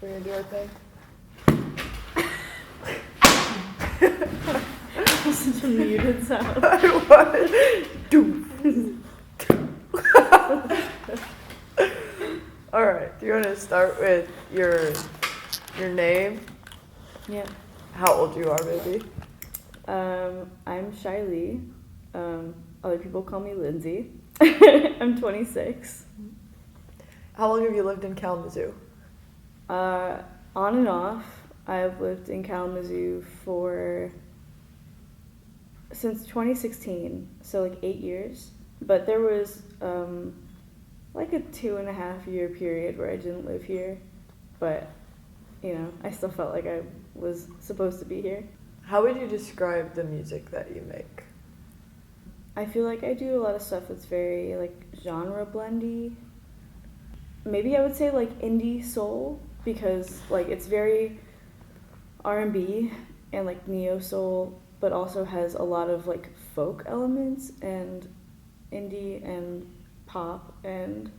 We're gonna do our thing. Such a muted sound. What? All right. Do you want to start with your name? Yeah. How old you are, maybe? I'm Shai-Li. Other people call me Lindsay. I'm 26. How long have you lived in Kalamazoo? On and off. I've lived in Kalamazoo since 2016, so like 8 years. But there was like a 2.5 year period where I didn't live here, but I still felt like I was supposed to be here. How would you describe the music that you make? I feel like I do a lot of stuff that's very like genre blendy. Maybe I would say like indie soul, because like it's very R&B and like neo soul, but also has a lot of like folk elements and indie and pop and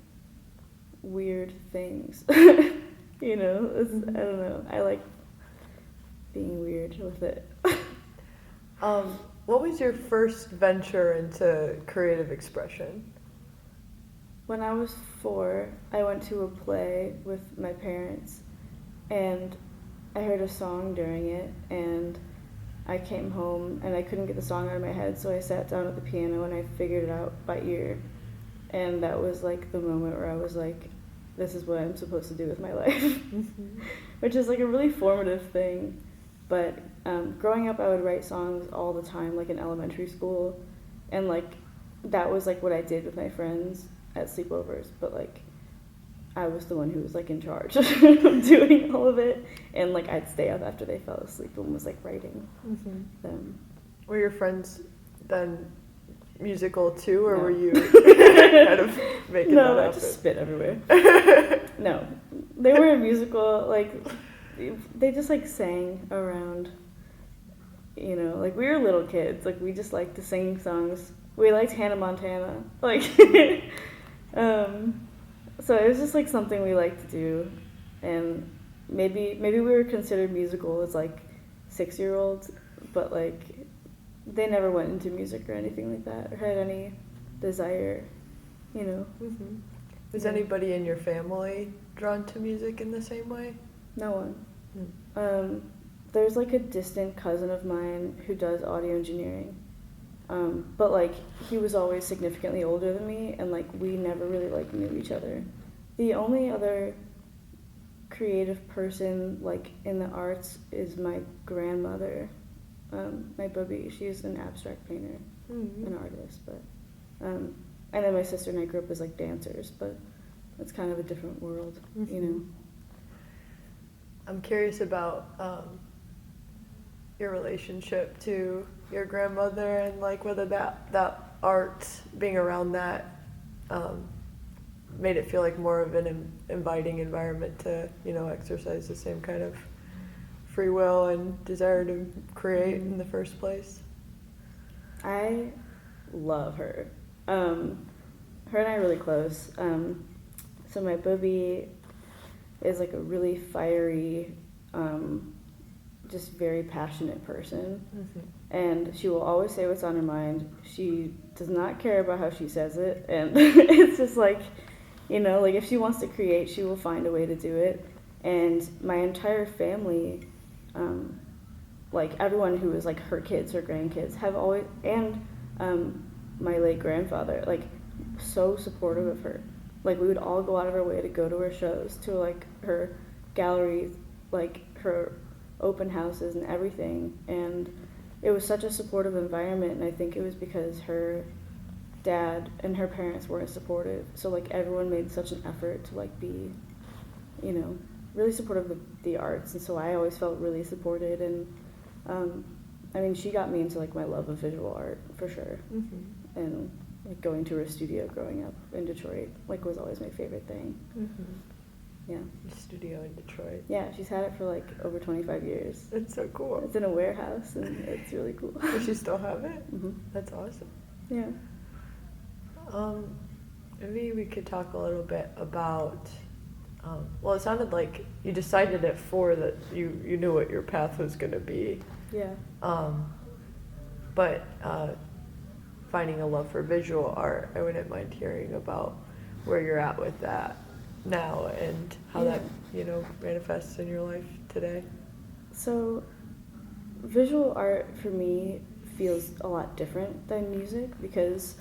weird things. I don't know. I like being weird with it. What was your first venture into creative expression? When I was 4, I went to a play with my parents, and I heard a song during it, and I came home and I couldn't get the song out of my head, so I sat down at the piano and I figured it out by ear. And that was like the moment where I was like, this is what I'm supposed to do with my life. Which is like a really formative thing. But growing up, I would write songs all the time, like in elementary school, and like that was like what I did with my friends at sleepovers. But like I was the one who was like in charge of doing all of it, and like I'd stay up after they fell asleep and was like writing them. Were your friends then musical too, or No. were you kind of making that No, I happen? just spit everywhere. No, they weren't musical. Like they just like sang around. Like we were little kids. Like we just liked to sing songs. We liked Hannah Montana. Like, so it was just like something we liked to do, and maybe we were considered musical as like 6-year-olds, but like they never went into music or anything like that or had any desire, Was anybody in your family drawn to music in the same way? No one. There's like a distant cousin of mine who does audio engineering, but like he was always significantly older than me, and like we never really like knew each other. The only other creative person like in the arts is my grandmother, my bubby. She's an abstract painter, an artist, but and then my sister and I grew up as like dancers, but it's kind of a different world, I'm curious about your relationship to your grandmother, and like whether that art, being around that, made it feel like more of an inviting environment to exercise the same kind of free will and desire to create in the first place. I love her. Her and I are really close. So my booby is like a really fiery, just very passionate person. And she will always say what's on her mind. She does not care about how she says it. And it's just like, like if she wants to create, she will find a way to do it. And my entire family, like everyone who is like her kids or grandkids have always, and my late grandfather, like so supportive of her. Like we would all go out of our way to go to her shows, to like her galleries, like her open houses and everything. And it was such a supportive environment, and I think it was because her dad and her parents weren't supportive. So like everyone made such an effort to like be, really supportive of the arts, and so I always felt really supported. And I mean, she got me into like my love of visual art for sure. And like going to her studio growing up in Detroit like was always my favorite thing. Yeah. Your studio in Detroit. Yeah, she's had it for like over 25 years. It's so cool. It's in a warehouse, and it's really cool. Does she still have it? That's awesome. Yeah. Maybe we could talk a little bit about Well, it sounded like you decided at 4 that you knew what your path was going to be. Yeah. But finding a love for visual art, I wouldn't mind hearing about where you're at with that now and how that, manifests in your life today. So, visual art for me feels a lot different than music, because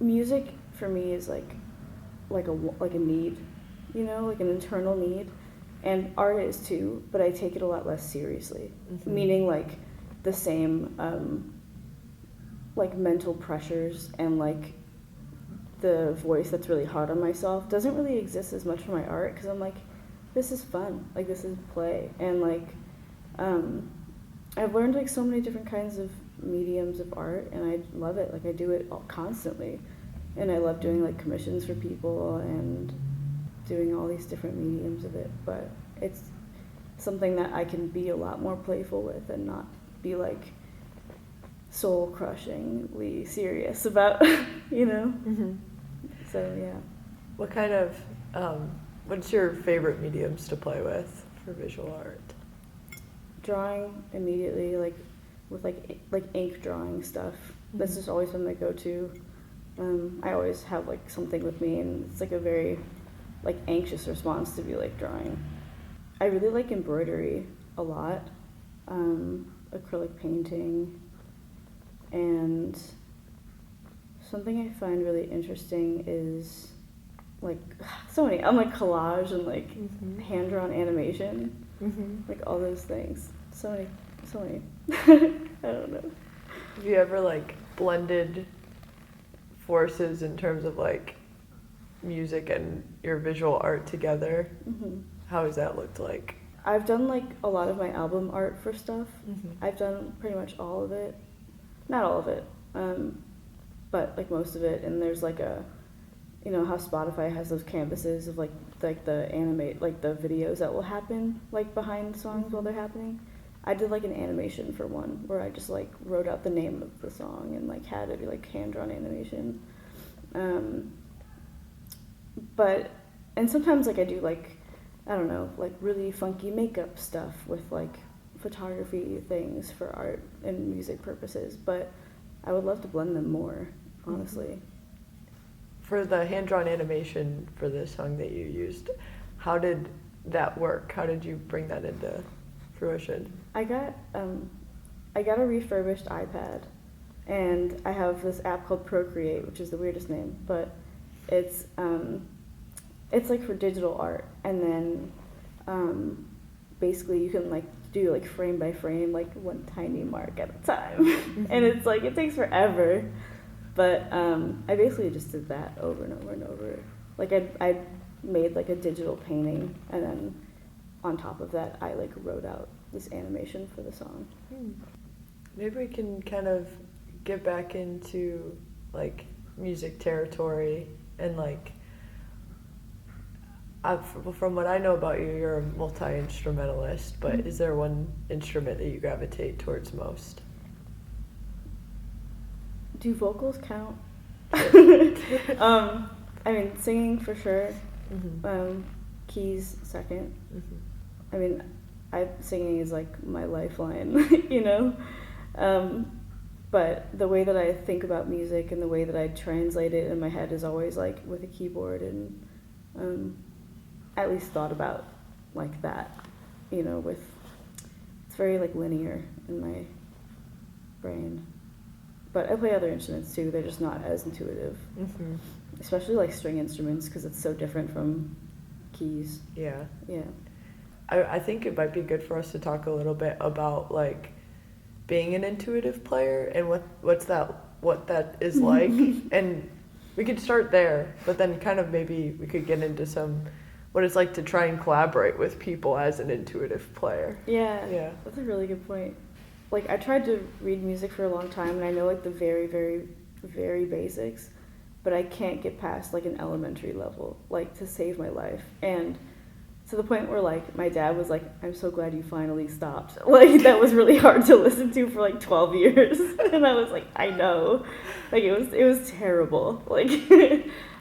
music for me is like a need, like an internal need, and art is too, but I take it a lot less seriously. Mm-hmm. Meaning like the same like mental pressures and like the voice that's really hard on myself doesn't really exist as much for my art, because I'm like, this is fun, like this is play, and like I've learned like so many different kinds of mediums of art, and I love it. Like I do it all constantly, and I love doing like commissions for people and doing all these different mediums of it, but it's something that I can be a lot more playful with and not be like soul-crushingly serious about, Mm-hmm. So yeah. What kind of, what's your favorite mediums to play with for visual art? Drawing immediately, like with like ink drawing stuff. Mm-hmm. That's just always been my go-to. I always have like something with me, and it's like a very like anxious response to be like drawing. I really like embroidery a lot, acrylic painting, and something I find really interesting is like so many. I'm like collage and like mm-hmm. hand-drawn animation, mm-hmm. like all those things. So many. I don't know. Have you ever like blended forces in terms of like music and your visual art together? Mm-hmm. How has that looked like? I've done like a lot of my album art for stuff. Mm-hmm. I've done pretty much all of it. Not all of it, but like most of it. And there's like a, how Spotify has those canvases of like the animate, like the videos that will happen like behind songs mm-hmm. while they're happening. I did like an animation for one where I just like wrote out the name of the song and like had it be like hand-drawn animation. And sometimes like I do like, I don't know, like really funky makeup stuff with like photography things for art and music purposes, but I would love to blend them more, honestly. For the hand-drawn animation for the song that you used, how did that work? How did you bring that into fruition? I got a refurbished iPad, and I have this app called Procreate, which is the weirdest name, but it's like for digital art, and then basically you can like do like frame by frame, like one tiny mark at a time, mm-hmm. and it's like it takes forever, but I basically just did that over and over and over. Like I made like a digital painting, and then on top of that I like wrote out this animation for the song. Maybe we can kind of get back into like music territory, and like from what I know about you, you're a multi-instrumentalist, but is there one instrument that you gravitate towards most? Do vocals count? I mean, singing for sure. Mm-hmm. Keys second. Mm-hmm. I mean, singing is like my lifeline, but the way that I think about music and the way that I translate it in my head is always like with a keyboard, and at least thought about like that, with, it's very like linear in my brain. But I play other instruments too, they're just not as intuitive. Mm-hmm. Especially like string instruments, because it's so different from keys. Yeah. Yeah. I think it might be good for us to talk a little bit about like being an intuitive player and what that is like. And we could start there, but then kind of maybe we could get into what it's like to try and collaborate with people as an intuitive player. Yeah. That's a really good point. Like I tried to read music for a long time, and I know like the very, very, very basics, but I can't get past like an elementary level, like to save my life. And to the point where like my dad was like, I'm so glad you finally stopped. Like that was really hard to listen to for like 12 years. And I was like, I know. Like it was terrible. Like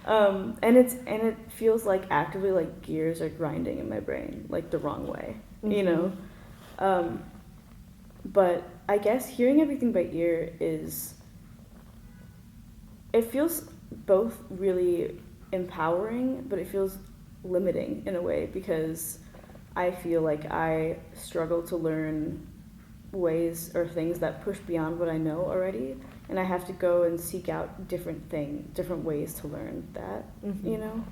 And it feels like actively like gears are grinding in my brain, like the wrong way, you know. But I guess hearing everything by ear it feels both really empowering, but it feels limiting in a way, because I feel like I struggle to learn ways or things that push beyond what I know already, and I have to go and seek out different ways to learn that, you know.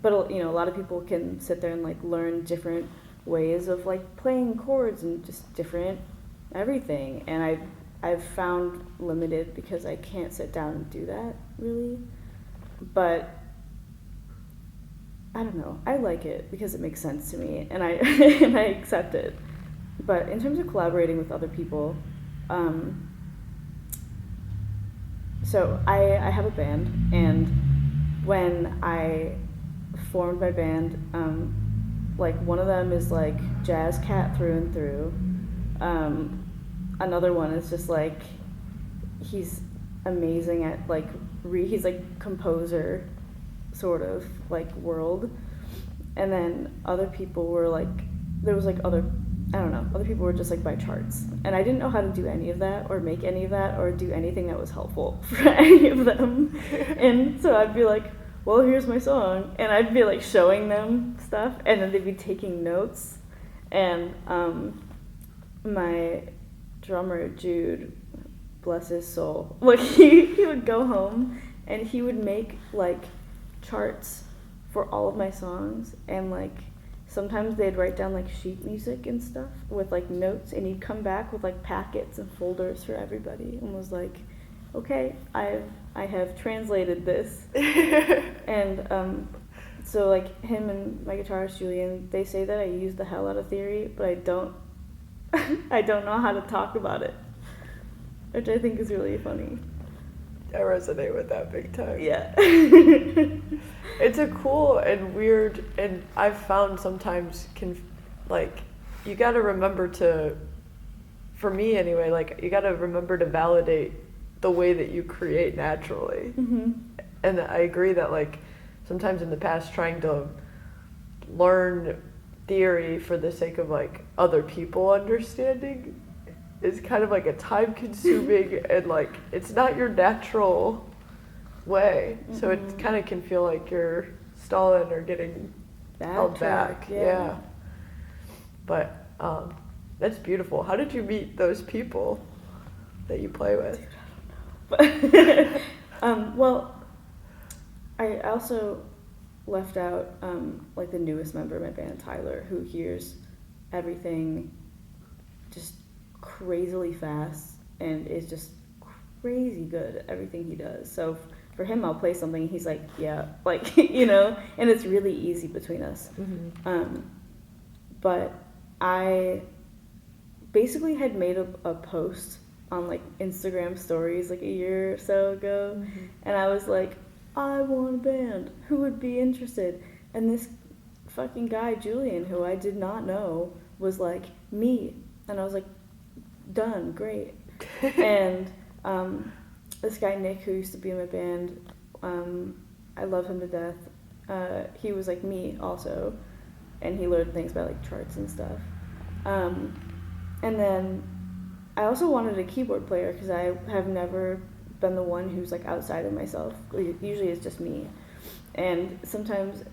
But you know, a lot of people can sit there and like learn different ways of like playing chords and just different everything, and I've found limited because I can't sit down and do that really. But I don't know, I like it because it makes sense to me, and I and I accept it. But in terms of collaborating with other people, so I have a band, and when I formed my band, like one of them is like jazz cat through and through. Another one is just like, he's amazing at like he's like composer sort of like world. And then other people were like, there was like other people were just like by charts, and I didn't know how to do any of that or make any of that or do anything that was helpful for any of them. And so I'd be like, well, here's my song, and I'd be like showing them stuff, and then they'd be taking notes. And my drummer Jude, bless his soul, like he would go home and he would make like charts for all of my songs, and like sometimes they'd write down like sheet music and stuff with like notes, and he'd come back with like packets and folders for everybody and was like, okay, I have translated this. And so like him and my guitarist Julian, they say that I use the hell out of theory, but I don't know how to talk about it, which I think is really funny. I resonate with that big time. Yeah. It's a cool and weird, and I've found sometimes you gotta remember to, for me anyway, like you gotta remember to validate the way that you create naturally. And I agree that like sometimes in the past trying to learn theory for the sake of like other people understanding is kind of like a time consuming and like it's not your natural way. So it kind of can feel like you're stalling or getting held back. Yeah. But that's beautiful. How did you meet those people that you play with? Well, I also left out like the newest member of my band, Tyler, who hears everything just crazily fast and is just crazy good at everything he does. So for him, I'll play something and he's like, yeah, like, you know, and it's really easy between us. But I basically had made a post on like Instagram stories like a year or so ago, and I was like, I want a band, who would be interested? And this fucking guy, Julian, who I did not know, was like, me. And I was like, done, great. And this guy Nick, who used to be in my band, I love him to death. He was like me also, and he learned things about like charts and stuff. And then I also wanted a keyboard player because I have never been the one who's like outside of myself. Usually it's just me. And sometimes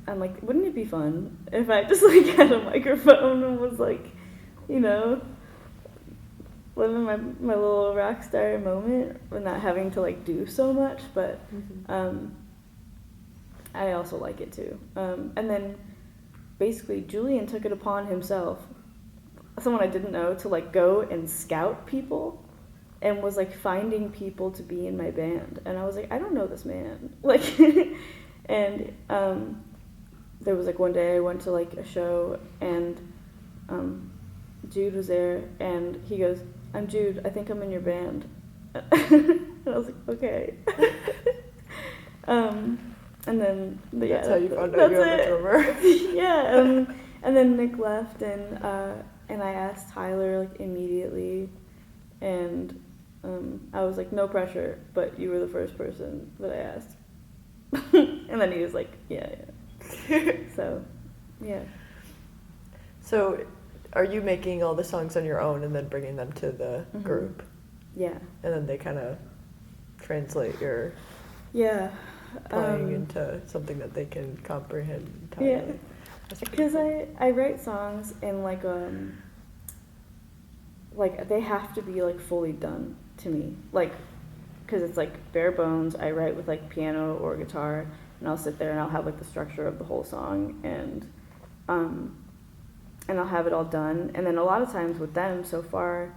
I'm like, wouldn't it be fun if I just like had a microphone and was like, you know, living my little rock star moment and not having to like do so much. But I also like it too. And then basically Julian took it upon himself, someone I didn't know, to like go and scout people, and was like finding people to be in my band. And I was like, I don't know this man. Like, and there was like one day I went to like a show, and Jude was there, and he goes, I'm Jude, I think I'm in your band. And I was like, okay. And then that's how you found out you were a drummer. Yeah. And then Nick left, and I asked Tyler like immediately, and I was like, no pressure, but you were the first person that I asked. And then he was like, yeah. So, yeah. So, are you making all the songs on your own and then bringing them to the group? Yeah. And then they kind of translate your playing into something that they can comprehend entirely. Yeah. Because cool. I write songs and like they have to be like fully done to me, like, because it's like bare bones. I write with like piano or guitar, and I'll sit there and I'll have like the structure of the whole song, and I'll have it all done. And then a lot of times with them so far,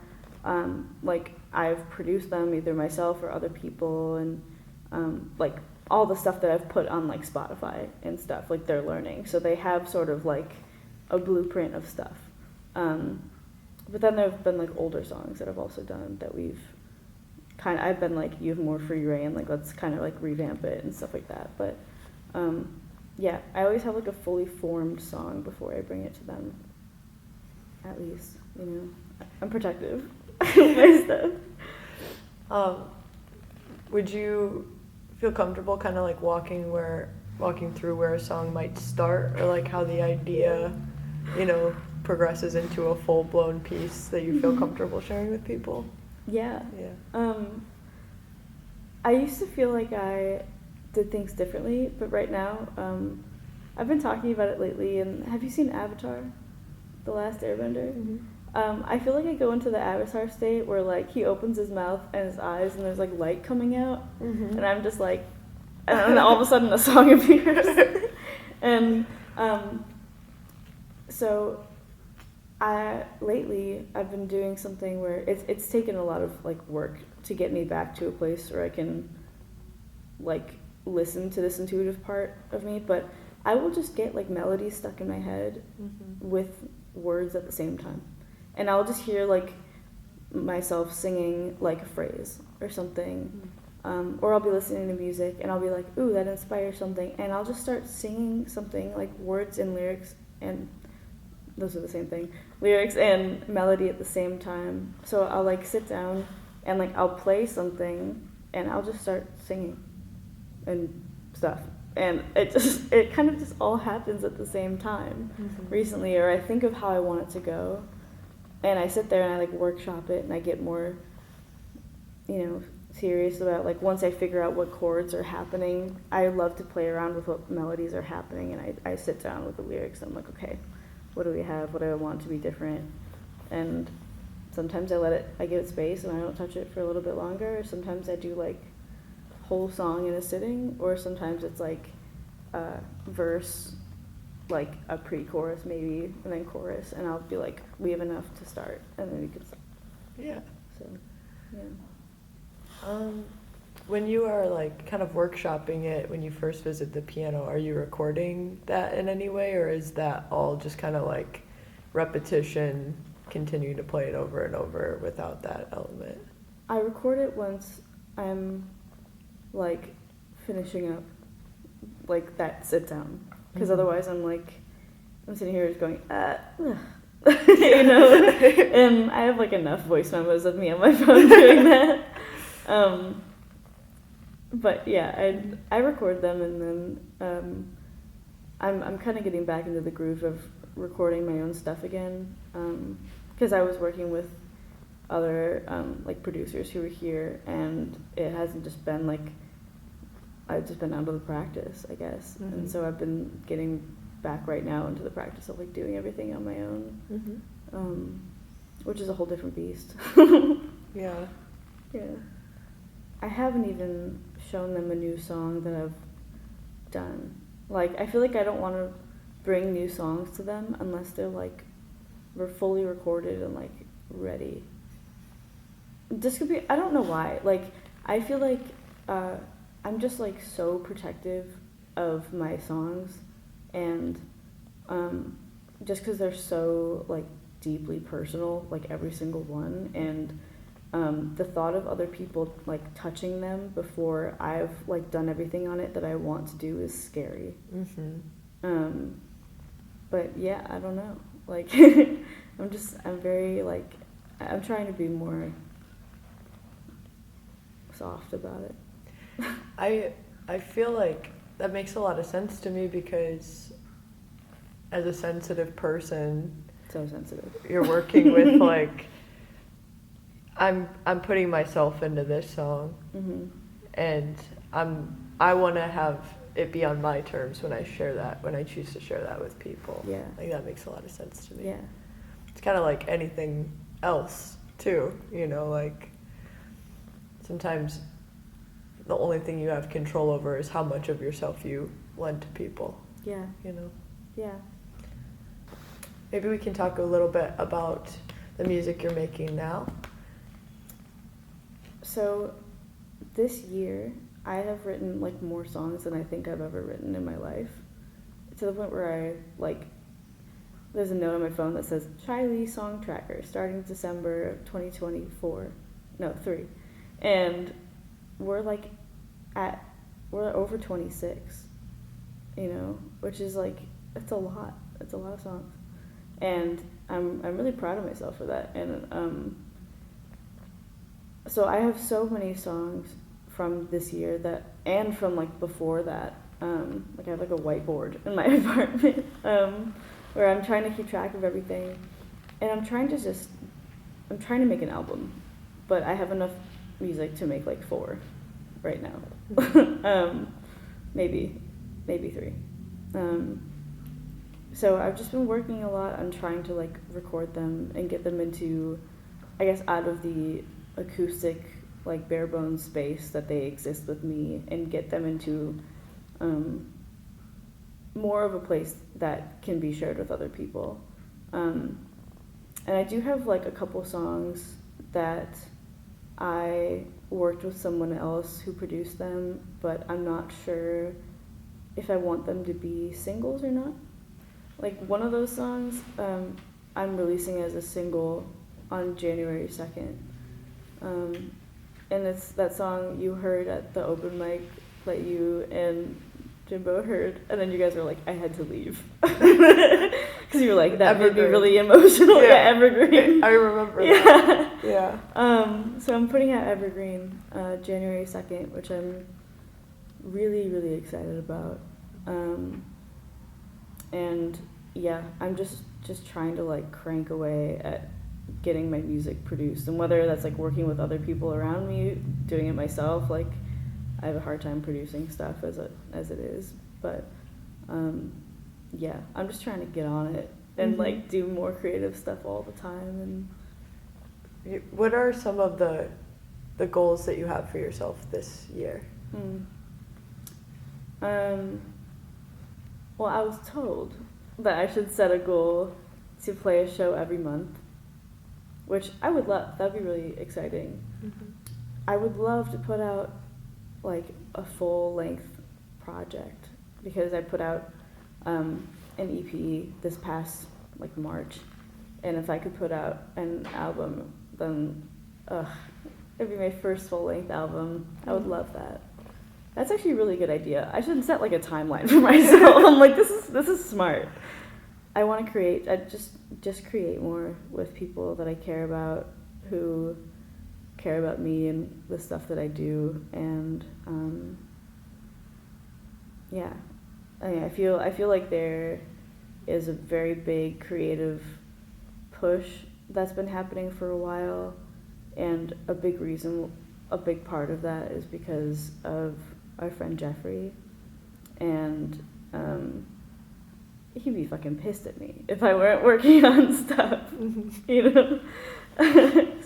like I've produced them either myself or other people, and like all the stuff that I've put on like Spotify and stuff, like they're learning, so they have sort of like a blueprint of stuff. But then there have been like older songs that I've also done that I've been like, you have more free reign, like let's kind of like revamp it and stuff like that. But yeah, I always have like a fully formed song before I bring it to them. At least, you know, I'm protective of my stuff. Would you feel comfortable kind of like walking through where a song might start, or like how the idea, you know, progresses into a full-blown piece that you feel comfortable sharing with people? Yeah. I used to feel like I did things differently, but right now, I've been talking about it lately. And have you seen Avatar, The Last Airbender? Mm-hmm. I feel like I go into the Avatar state where like he opens his mouth and his eyes and there's like light coming out, and I'm just like, and then all of a sudden a song appears. And so lately I've been doing something where it's taken a lot of like work to get me back to a place where I can like listen to this intuitive part of me, but I will just get like melodies stuck in my head with words at the same time, and I'll just hear like myself singing like a phrase or something, or I'll be listening to music and I'll be like, ooh, that inspires something, and I'll just start singing something like words and lyrics, and those are the same thing, lyrics and melody at the same time. So I'll like sit down and like I'll play something and I'll just start singing and stuff, and it kind of just all happens at the same time recently. Or I think of how I want it to go, and I sit there and I like workshop it, and I get more, you know, serious about like once I figure out what chords are happening. I love to play around with what melodies are happening, and I sit down with the lyrics and I'm like, okay, what do we have? What do I want to be different? And sometimes I give it space and I don't touch it for a little bit longer. Or sometimes I do like whole song in a sitting, or sometimes it's like a verse, like a pre-chorus maybe, and then chorus, and I'll be like, we have enough to start, and then we can start. Yeah. So, yeah. When you are like kind of workshopping it, when you first visit the piano, are you recording that in any way, or is that all just kind of like repetition, continue to play it over and over without that element? I record it once I'm like finishing up like that sit down, because otherwise I'm sitting here just going you know, and I have like enough voice memos of me on my phone doing that. But yeah, I record them, and then I'm kind of getting back into the groove of recording my own stuff again, because I was working with other like producers who were here, and it hasn't just been like I've just been out of the practice, I guess, and so I've been getting back right now into the practice of like doing everything on my own, which is a whole different beast. Yeah. I haven't even shown them a new song that I've done. Like, I feel like I don't want to bring new songs to them unless they're like we're fully recorded and like ready. This could be, I don't know why. Like, I feel like I'm just like so protective of my songs, and just because they're so like deeply personal, like every single one, and the thought of other people like touching them before I've like done everything on it that I want to do is scary. But yeah, I don't know. Like, I'm very like, I'm trying to be more soft about it. I feel like that makes a lot of sense to me because as a sensitive person, So sensitive. you're working with like I'm putting myself into this song, and I want to have it be on my terms when I choose to share that with people. Yeah. Like that makes a lot of sense to me. Yeah. It's kind of like anything else too, like sometimes the only thing you have control over is how much of yourself you lend to people. Yeah. Yeah. Maybe we can talk a little bit about the music you're making now. So this year I have written like more songs than I think I've ever written in my life, to the point where there's a note on my phone that says Shai-Li song tracker starting December 2024, no 3, and we're over 26, which is like it's a lot of songs, and I'm really proud of myself for that. And so I have so many songs from this year and from like before that. I have like a whiteboard in my apartment where I'm trying to keep track of everything, and I'm trying to make an album, but I have enough music to make like 4 right now. Maybe 3. So I've just been working a lot on trying to like record them and get them into, I guess, out of the acoustic like bare bones space that they exist with me, and get them into more of a place that can be shared with other people. And I do have like a couple songs that I worked with someone else who produced them, but I'm not sure if I want them to be singles or not. Like one of those songs I'm releasing as a single on January 2nd. And it's that song you heard at the open mic that you and Jimbo heard, and then you guys were like, I had to leave. Because you were like, that made me really emotional. Yeah, Evergreen. I remember that. Yeah. So I'm putting out Evergreen January 2nd, which I'm really, really excited about. And yeah, I'm just trying to like crank away at getting my music produced, and whether that's like working with other people around me, doing it myself, like I have a hard time producing stuff as it is, but yeah, I'm just trying to get on it and like do more creative stuff all the time. And what are some of the goals that you have for yourself this year? Well, I was told that I should set a goal to play a show every month, which I would love. That'd be really exciting. I would love to put out like a full-length project, because I put out an EP this past like March, and if I could put out an album, then it'd be my first full-length album. I would love that. That's actually a really good idea. I should set like a timeline for myself. I'm like, this is smart. I want to create. I just create more with people that I care about, who care about me and the stuff that I do. And yeah, I feel like there is a very big creative push that's been happening for a while, and a big part of that is because of our friend Jeffrey, and he'd be fucking pissed at me if I weren't working on stuff,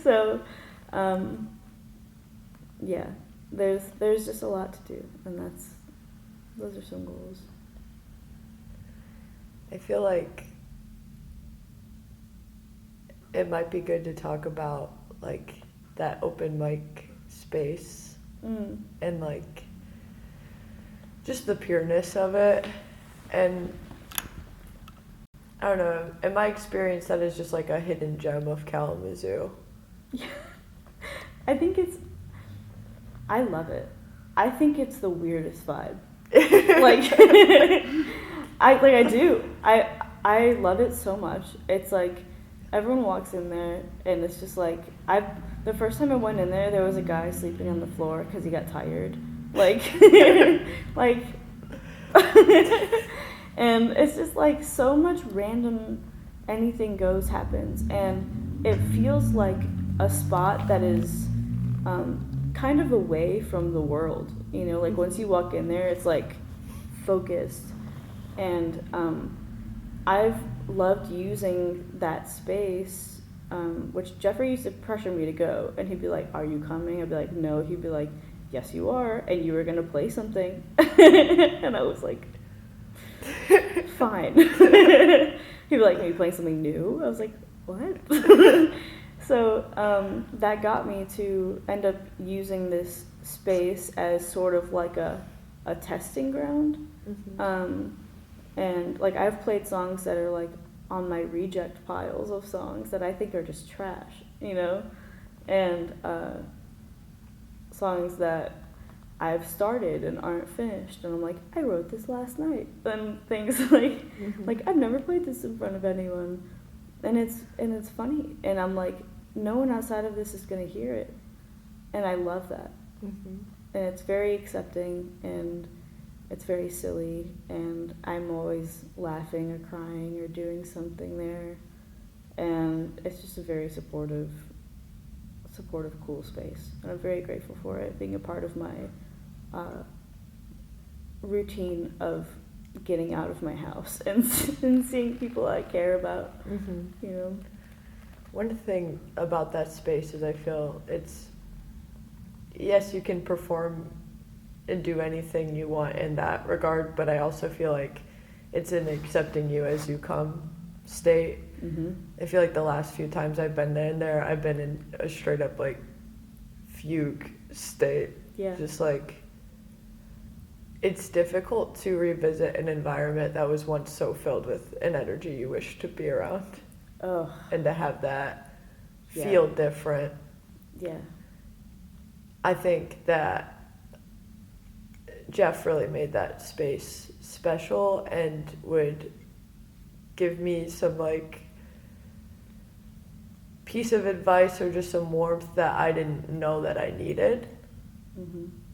So, yeah, there's just a lot to do, and those are some goals. I feel like it might be good to talk about like that open mic space and like just the pureness of it. And I don't know, in my experience, that is just like a hidden gem of Kalamazoo. Yeah. I love it. I think it's the weirdest vibe. I do. I love it so much. It's like everyone walks in there and it's just like, the first time I went in there was a guy sleeping on the floor because he got tired. Like And it's just like so much random anything goes happens, and it feels like a spot that is kind of away from the world, you know, like once you walk in there it's like focused. And I've loved using that space, which Jeffrey used to pressure me to go, and he'd be like, are you coming? I'd be like, no. He'd be like, yes you are, and you were gonna play something. And I was like, fine. He'd be like, are you playing something new? I was like, what? So that got me to end up using this space as sort of like a testing ground. And like I've played songs that are like on my reject piles of songs that I think are just trash, you know, and songs that I've started and aren't finished, and I'm like, I wrote this last night, and things like like I've never played this in front of anyone, and it's funny, and I'm like, no one outside of this is gonna hear it, and I love that. And it's very accepting, and it's very silly, and I'm always laughing or crying or doing something there, and it's just a very supportive, cool space, and I'm very grateful for it being a part of my routine of getting out of my house and seeing people I care about. You know, one thing about that space is I feel it's, yes, you can perform and do anything you want in that regard, but I also feel like it's an accepting you as you come state. I feel like the last few times I've been there, I've been in a straight up like fugue state. Just like, it's difficult to revisit an environment that was once so filled with an energy you wish to be around. And to have that feel different. I think that Jeff really made that space special and would give me some like piece of advice or just some warmth that I didn't know that I needed.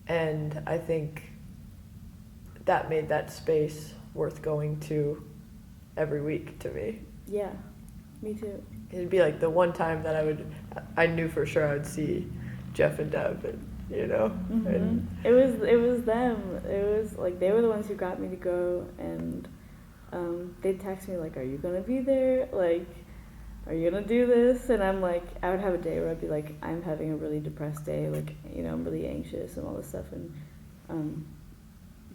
And I think that made that space worth going to every week to me. Yeah, me too. It'd be like the one time that I knew for sure I would see Jeff and Deb, and you know. And it was them. It was like they were the ones who got me to go, and they'd text me like, "Are you gonna be there? Like, are you gonna do this?" And I'm like, I would have a day where I'd be like, I'm having a really depressed day, like, you know, I'm really anxious and all this stuff, and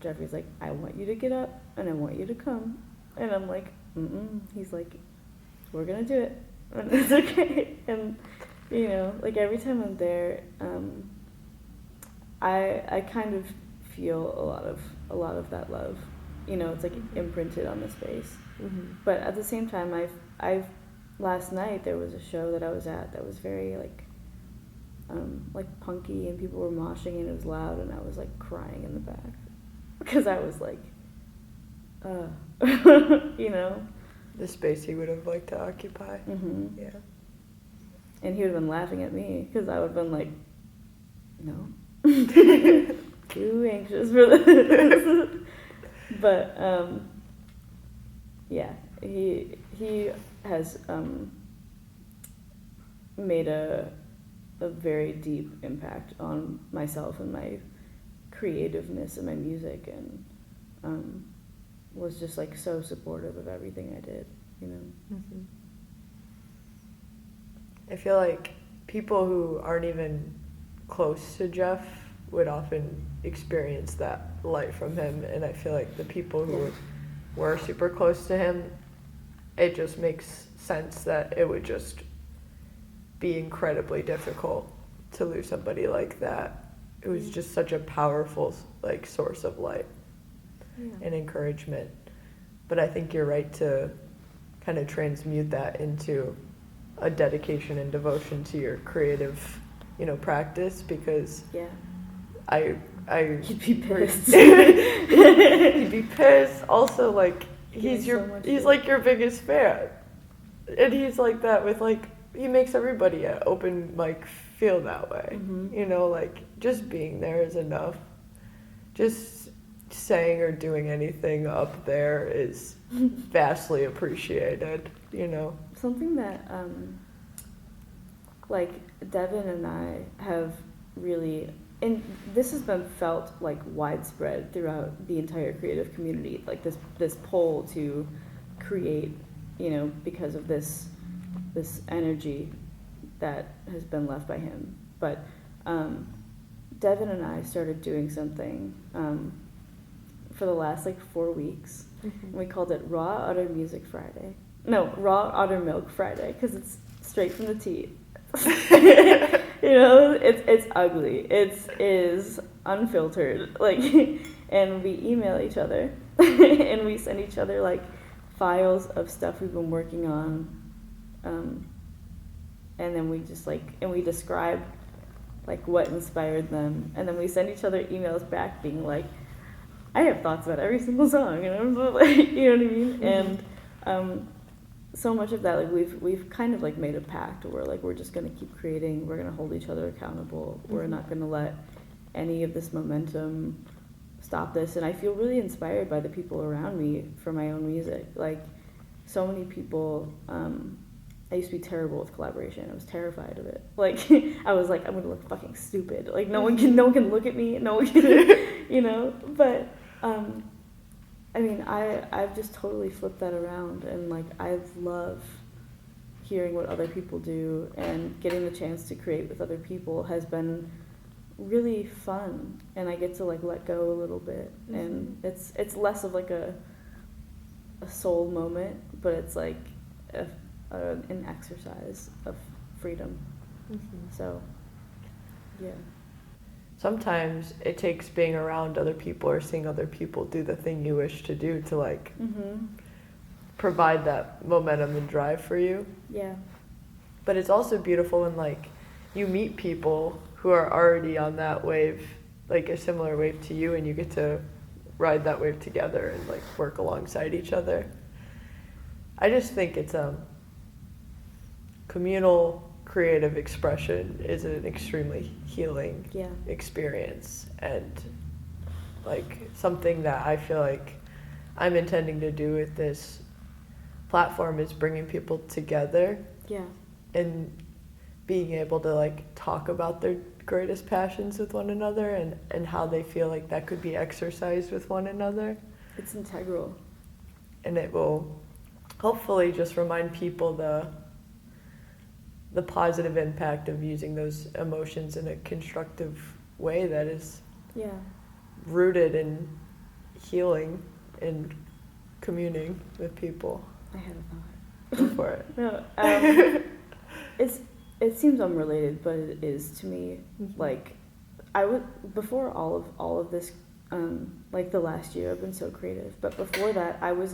Jeffrey's like, I want you to get up and I want you to come, and I'm like, He's like, we're gonna do it, and it's okay. And you know, like every time I'm there, I kind of feel a lot of that love. You know, it's like imprinted on the space. But at the same time, I've last night there was a show that I was at that was very like punky, and people were moshing and it was loud, and I was like crying in the back because I was like, you know, the space he would have liked to occupy. Yeah. And he would have been laughing at me because I would have been like, no, too anxious for this. But yeah, he has made a very deep impact on myself and my creativeness and my music, and was just like so supportive of everything I did, you know. I feel like people who aren't even close to Jeff would often experience that light from him, and I feel like the people who were super close to him, it just makes sense that it would just be incredibly difficult to lose somebody like that. It was just such a powerful like source of light and encouragement. But I think you're right to kind of transmute that into a dedication and devotion to your creative, you know, practice, because He'd be pissed. He'd be pissed. Also, like, he's like your biggest fan, and he's like that with like, he makes everybody at open mic feel that way. You know, like just being there is enough. Just saying or doing anything up there is vastly appreciated, you know. Something that like Devin and I have really, and this has been felt like widespread throughout the entire creative community, like this pull to create, you know, because of this energy that has been left by him. But Devin and I started doing something for the last like 4 weeks. And we called it Raw Utter Music Friday. No, Raw Utter Milk Friday, because it's straight from the teat. You know, it's ugly. It is unfiltered. Like, and we email each other, and we send each other like files of stuff we've been working on, and then we just like, and we describe like what inspired them, and then we send each other emails back being like, I have thoughts about every single song, and I'm like, you know what I mean? And so much of that, like we've kind of like made a pact where like we're just gonna keep creating, we're gonna hold each other accountable, we're not gonna let any of this momentum stop this. And I feel really inspired by the people around me for my own music. Like so many people, I used to be terrible with collaboration. I was terrified of it. Like I was like, I'm gonna look fucking stupid. Like no one can look at me. No one can, you know. But I mean, I've just totally flipped that around, and like I love hearing what other people do, and getting the chance to create with other people has been really fun, and I get to like let go a little bit, and it's less of like a soul moment, but it's like an exercise of freedom. So yeah. Sometimes it takes being around other people or seeing other people do the thing you wish to do to like provide that momentum and drive for you. Yeah. But it's also beautiful when like you meet people who are already on that wave, like a similar wave to you, and you get to ride that wave together and like work alongside each other. I just think it's communal creative expression is an extremely healing experience, and like something that I feel like I'm intending to do with this platform is bringing people together and being able to like talk about their greatest passions with one another, and how they feel like that could be exercised with one another. It's integral, and it will hopefully just remind people the positive impact of using those emotions in a constructive way that is rooted in healing and communing with people. I had a thought. Go for it. No, it seems unrelated, but it is to me. Like I would, before all of this, like the last year I've been so creative, but before that I was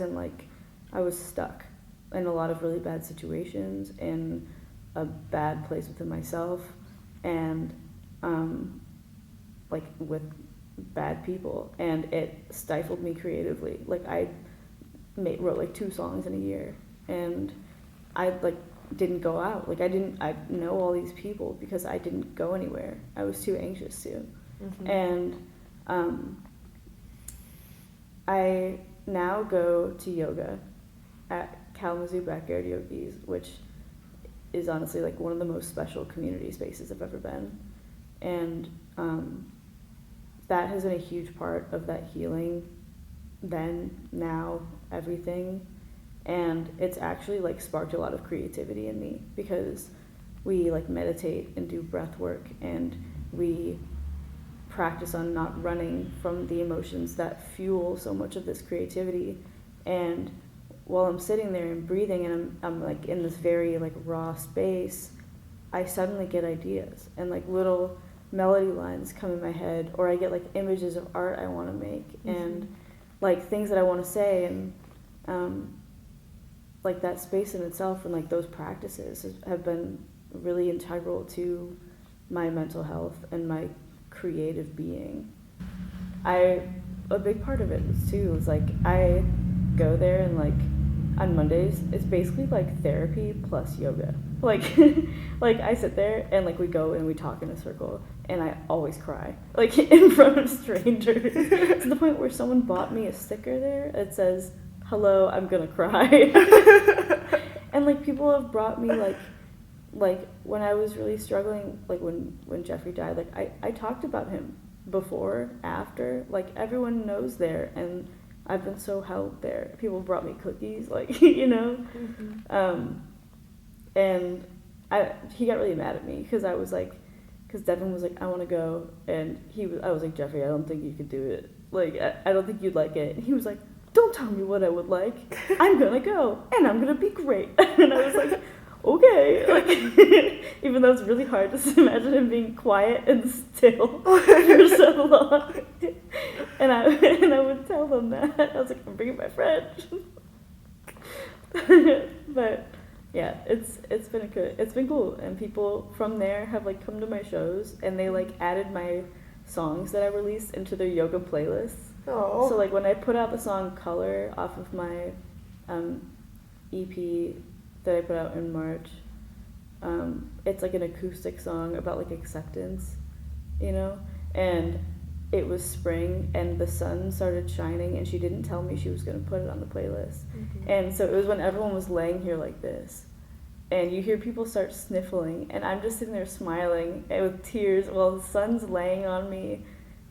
stuck in a lot of really bad situations, and a bad place within myself, and like with bad people, and it stifled me creatively. Like I wrote like 2 songs in a year, and I like didn't go out. Like I know all these people because I didn't go anywhere. I was too anxious to. And I now go to yoga at Kalamazoo Backyard Yogis, which is honestly like one of the most special community spaces I've ever been. And that has been a huge part of that healing then, now, everything. And it's actually like sparked a lot of creativity in me, because we like meditate and do breath work, and we practice on not running from the emotions that fuel so much of this creativity. And while I'm sitting there and breathing, and I'm like in this very like raw space, I suddenly get ideas, and like little melody lines come in my head, or I get like images of art I want to make, and like things that I want to say, and like that space in itself, and like those practices have been really integral to my mental health and my creative being. A big part of it too is like I go there, and like on Mondays is basically like therapy plus yoga. Like, like I sit there and like we go and we talk in a circle, and I always cry, like in front of strangers, to the point where someone bought me a sticker there that says, "Hello, I'm gonna cry." And like people have brought me like when I was really struggling, like when Jeffrey died, like I talked about him before, after, like everyone knows there, and I've been so held there. People brought me cookies, like, you know. And he got really mad at me because I was like, because Devin was like, I want to go, and I was like, Jeffrey, I don't think you could do it. Like, I don't think you'd like it. And he was like, don't tell me what I would like. I'm gonna go, and I'm gonna be great. And I was like, okay. Like, even though it's really hard to imagine him being quiet and still for so long. And I would tell them that. I was like, I'm bringing my friend. But yeah, it's been cool, and people from there have like come to my shows, and they like added my songs that I released into their yoga playlists. Oh. So like when I put out the song Color off of my EP that I put out in March, it's like an acoustic song about like acceptance, you know, and it was spring and the sun started shining, and she didn't tell me she was going to put it on the playlist. And so it was when everyone was laying here like this, and you hear people start sniffling, and I'm just sitting there smiling and with tears while the sun's laying on me.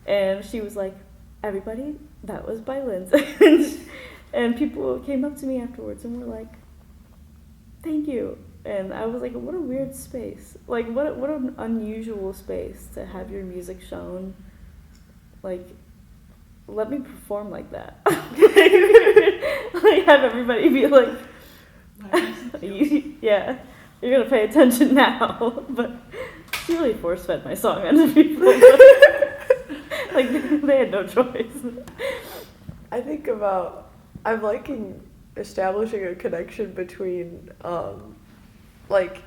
And she was like, everybody, that was by Lindsay. And people came up to me afterwards and were like, thank you. And I was like, what a weird space. Like, what an unusual space to have your music shown. Like, let me perform like that. Like, have everybody be like, yeah, you're gonna pay attention now. But she really force-fed my song onto people. Like, they had no choice. I think I'm liking establishing a connection between, like,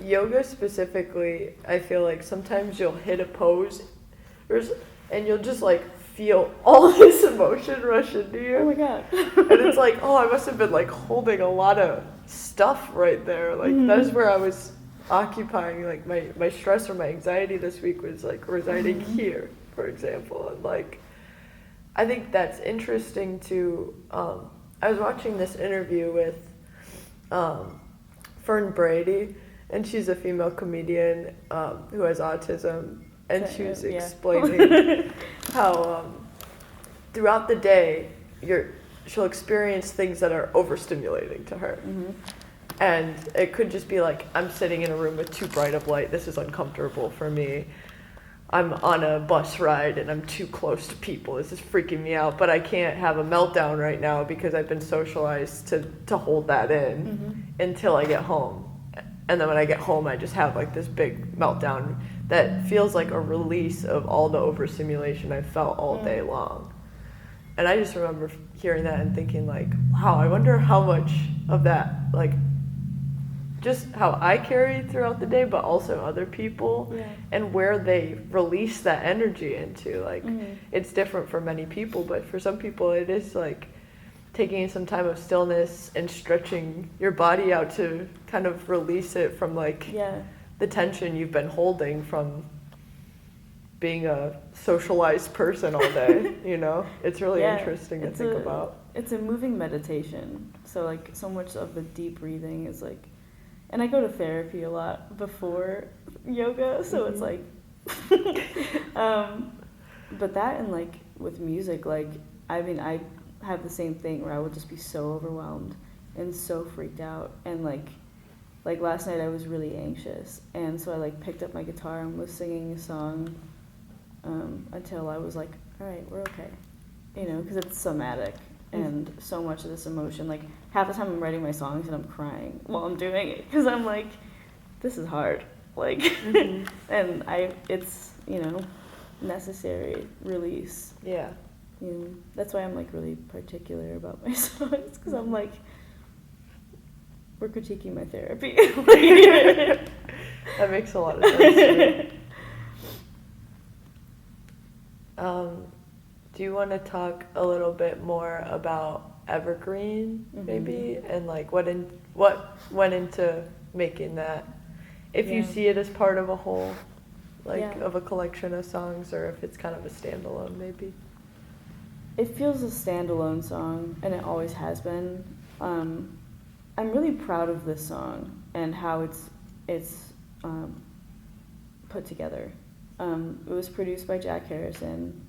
yoga specifically. I feel like sometimes you'll hit a pose, and you'll just, like, feel all this emotion rush into you. Oh my god. And it's like, oh, I must have been, like, holding a lot of stuff right there. Like, that is where I was occupying, like, my stress or my anxiety this week was, like, residing here, for example. And, like, I think that's interesting to, I was watching this interview with Fern Brady, and she's a female comedian who has autism, and she was explaining how throughout the day she'll experience things that are overstimulating to her. And it could just be like, I'm sitting in a room with too bright of light, this is uncomfortable for me. I'm on a bus ride and I'm too close to people, this is freaking me out, but I can't have a meltdown right now because I've been socialized to hold that in until I get home. And then when I get home, I just have like this big meltdown that feels like a release of all the overstimulation I felt all day long. And I just remember hearing that and thinking like, wow, I wonder how much of that, like, just how I carry throughout the day, but also other people, and where they release that energy into. Like, it's different for many people, but for some people it is like taking some time of stillness and stretching your body out to kind of release it from like the tension you've been holding from being a socialized person all day. You know, it's really interesting to think about. It's a moving meditation, so like so much of the deep breathing is like, and I go to therapy a lot before yoga, so it's like but that, and like with music, like I mean I have the same thing where I would just be so overwhelmed and so freaked out, and like last night I was really anxious, and so I like picked up my guitar and was singing a song until I was like, all right, we're okay, you know, because it's somatic. And so much of this emotion, like half the time I'm writing my songs and I'm crying while I'm doing it because I'm like, this is hard, like, and it's, you know, necessary release. Yeah. You know, that's why I'm like really particular about my songs, because I'm like, we're critiquing my therapy. That makes a lot of sense to me. Do you want to talk a little bit more about evergreen, Mhm. maybe, and like what went into making that. If you Yeah. see it as part of a whole, like Yeah. of a collection of songs, or if it's kind of a standalone, maybe. It feels a standalone song, and it always has been. I'm really proud of this song and how it's put together. It was produced by Jack Harrison.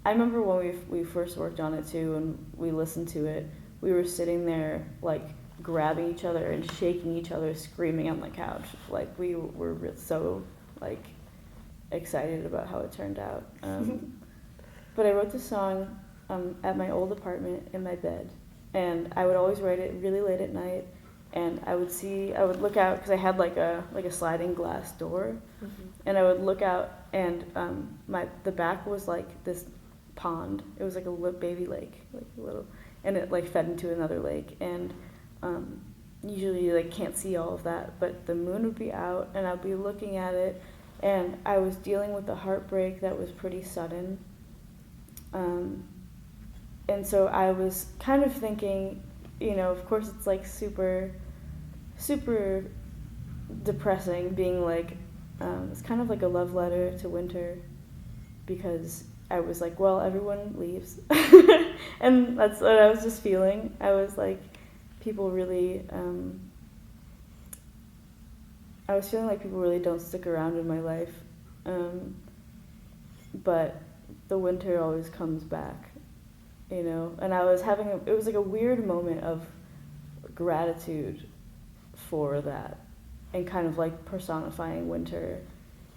I remember when we first worked on it too, and we listened to it. We were sitting there like grabbing each other and shaking each other, screaming on the couch. Like we were so like excited about how it turned out. But I wrote the song at my old apartment in my bed, and I would always write it really late at night. And I would look out because I had like a sliding glass door, and I would look out, and the back was like this pond. It was like a baby lake, like a little, and it like fed into another lake. And usually you like can't see all of that, but the moon would be out, and I'd be looking at it, and I was dealing with a heartbreak that was pretty sudden. And so I was kind of thinking, of course it's like super, super depressing being like, it's kind of like a love letter to winter, because I was like, well, everyone leaves. And that's what I was just feeling. I was like, people really, I was feeling like people really don't stick around in my life. But the winter always comes back, and I was it was like a weird moment of gratitude for that, and kind of like personifying winter,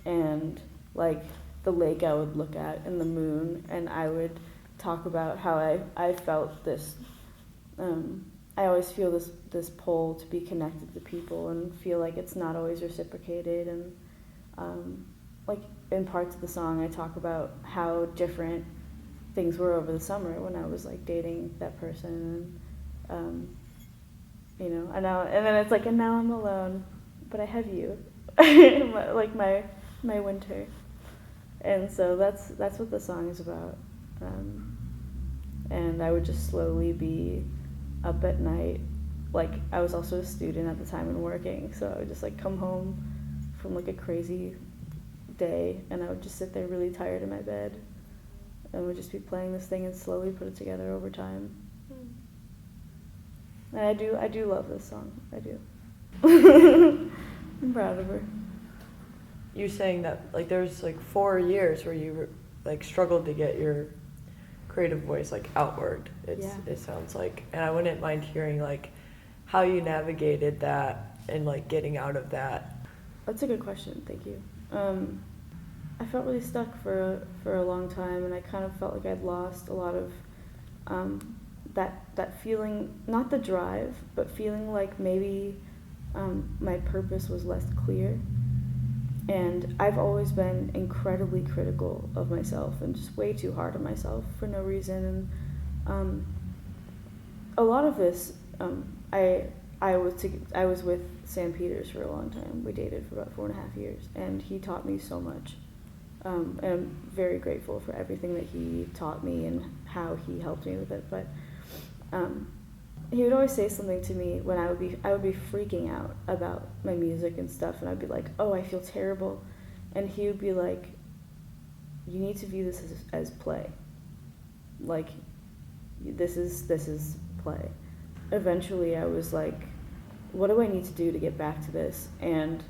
and like the lake I would look at and the moon, and I would talk about how I felt this, I always feel this pull to be connected to people and feel like it's not always reciprocated, and like in parts of the song I talk about how different things were over the summer when I was like dating that person, and and then it's like, and now I'm alone, but I have you, like my winter, and so that's what the song is about, and I would just slowly be up at night, like I was also a student at the time and working, so I would just like come home from like a crazy day, and I would just sit there really tired in my bed, and would just be playing this thing and slowly put it together over time. And I do love this song. I do. I'm proud of her. You saying that like there's like 4 years where you like struggled to get your creative voice like outward. It sounds like, and I wouldn't mind hearing like how you navigated that and like getting out of that. That's a good question. Thank you. I felt really stuck for a long time, and I kind of felt like I'd lost a lot of that feeling, not the drive, but feeling like maybe my purpose was less clear. And I've always been incredibly critical of myself and just way too hard on myself for no reason. And a lot of this, I was with Sam Peters for a long time. We dated for about 4.5 years, and he taught me so much. And I'm very grateful for everything that he taught me and how he helped me with it. But he would always say something to me when I would be freaking out about my music and stuff, and I'd be like, oh, I feel terrible. And he would be like, you need to view this as play. Like, this is play. Eventually I was like, what do I need to do to get back to this? And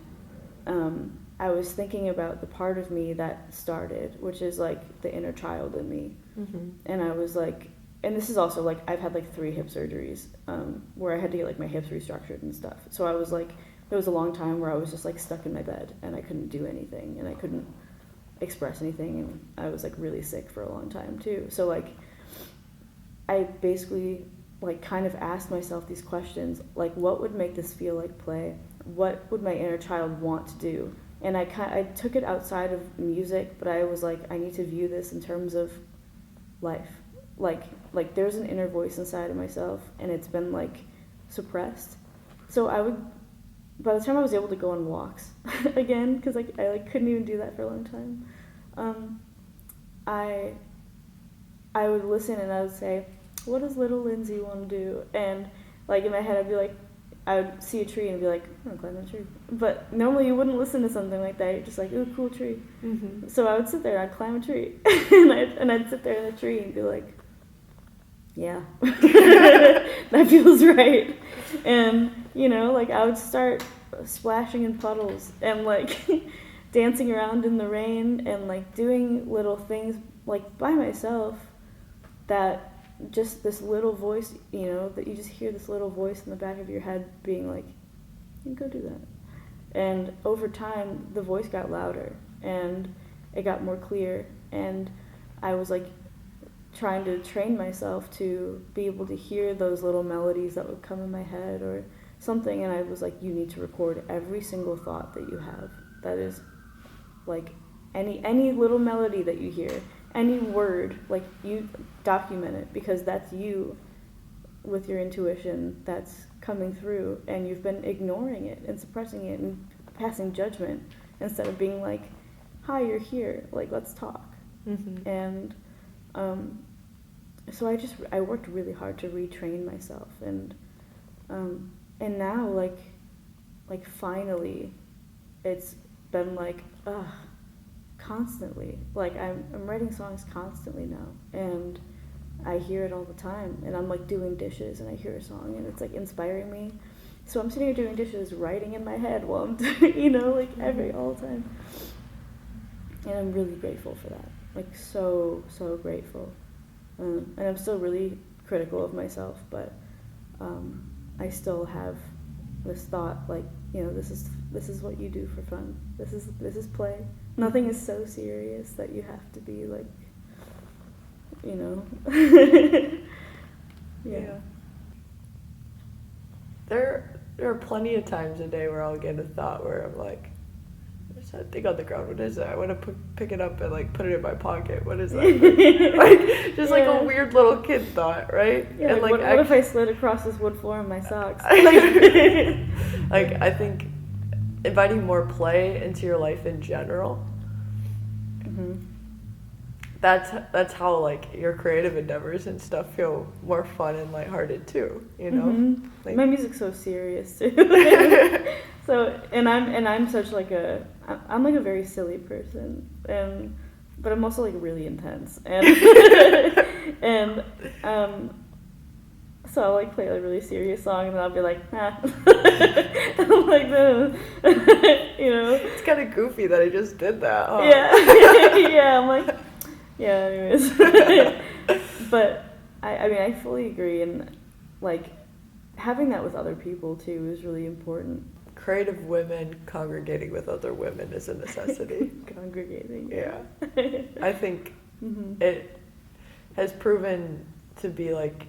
I was thinking about the part of me that started, which is like the inner child in me. And I was like, and this is also like, I've had like 3 hip surgeries where I had to get like my hips restructured and stuff. So I was like, there was a long time where I was just like stuck in my bed and I couldn't do anything and I couldn't express anything, and I was like really sick for a long time too. So like, I basically like kind of asked myself these questions, like what would make this feel like play? What would my inner child want to do? And I took it outside of music, but I was like, I need to view this in terms of life. Like there's an inner voice inside of myself, and it's been like suppressed. So by the time I was able to go on walks again, because like I like couldn't even do that for a long time, I would listen and I would say, what does little Lindsay want to do? And like in my head, I'd be like, I would see a tree and be like, I'm gonna climb that tree. But normally you wouldn't listen to something like that. You're just like, ooh, cool tree. Mm-hmm. So I would sit there and I'd climb a tree. and I'd sit there in the tree and be like, yeah, that feels right. And, you know, like I would start splashing in puddles and like dancing around in the rain and like doing little things like by myself that just this little voice, you know, that you just hear this little voice in the back of your head being like, you can go do that. And over time, the voice got louder and it got more clear. And I was like trying to train myself to be able to hear those little melodies that would come in my head or something. And I was like, you need to record every single thought that you have. That is like any little melody that you hear. Any word, like you document it because that's you with your intuition that's coming through and you've been ignoring it and suppressing it and passing judgment instead of being like, hi, you're here, like let's talk. Mm-hmm. And so I worked really hard to retrain myself and now like finally it's been like constantly. Like I'm writing songs constantly now and I hear it all the time and I'm like doing dishes and I hear a song and it's like inspiring me. So I'm sitting here doing dishes, writing in my head while I'm doing, you know, like all the time. And I'm really grateful for that. Like so grateful. And I'm still really critical of myself, but I still have this thought like, you know, this is what you do for fun. This is play. Nothing is so serious that you have to be like, you know. Yeah. There are plenty of times a day where I'll get a thought where I'm like, there's that thing on the ground. What is that? I want to pick it up and like put it in my pocket. What is that? Like just like a weird little kid thought, right? Yeah. And like, what if I slid across this wood floor in my socks? Like I think inviting more play into your life in general. Mm-hmm. That's how like your creative endeavors and stuff feel more fun and lighthearted too, you know. Mm-hmm. Like, my music's so serious too. So and I'm such like I'm like a very silly person but I'm also like really intense and and so I'll like play a really serious song and then I'll be like, I'm like, no. You know. It's kind of goofy that I just did that. Huh? Yeah. Yeah. I'm like, yeah. Anyways, but I mean I fully agree and like having that with other people too is really important. Creative women congregating with other women is a necessity. Congregating. Yeah. I think mm-hmm. it has proven to be like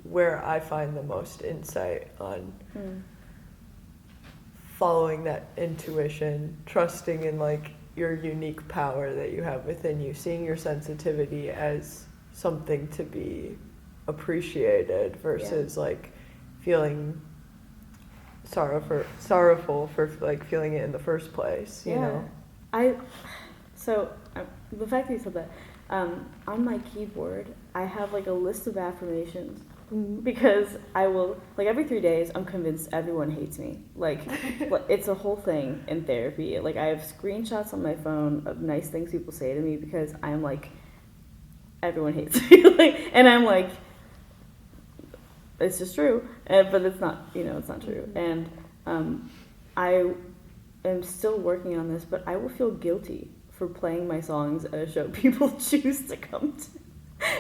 where I find the most insight on following that intuition, trusting in like your unique power that you have within you, seeing your sensitivity as something to be appreciated versus like feeling sorrowful for like feeling it in the first place, you know. The fact that you said that, on my keyboard I have like a list of affirmations because I will like every 3 days I'm convinced everyone hates me. Like it's a whole thing in therapy. Like I have screenshots on my phone of nice things people say to me because I'm like everyone hates me. Like, and I'm like it's just true, but it's not, you know, it's not true. And I am still working on this, but I will feel guilty for playing my songs at a show people choose to come to.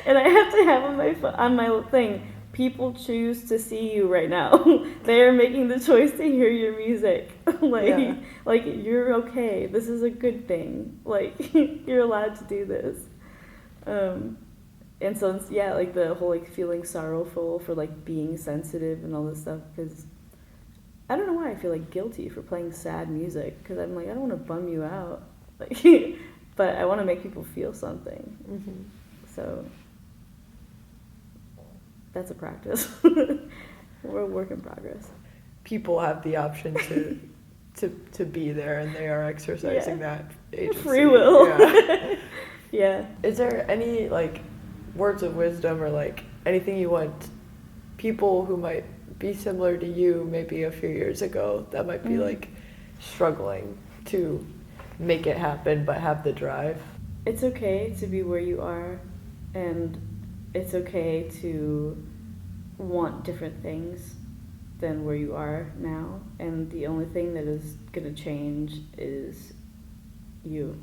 And I have to have on my thing, people choose to see you right now. They are making the choice to hear your music. Like you're okay. This is a good thing. Like you're allowed to do this. And so, yeah, like the whole like feeling sorrowful for like being sensitive and all this stuff, because I don't know why I feel like guilty for playing sad music, because I'm like, I don't want to bum you out, like, but I want to make people feel something. Mm-hmm. So that's a practice. We're a work in progress. People have the option to be there, and they are exercising that agency. Free will. Yeah. Yeah. Is there any like words of wisdom or like anything you want people who might be similar to you maybe a few years ago that might be like struggling to make it happen but have the drive? It's okay to be where you are, and it's okay to want different things than where you are now, and the only thing that is going to change is you.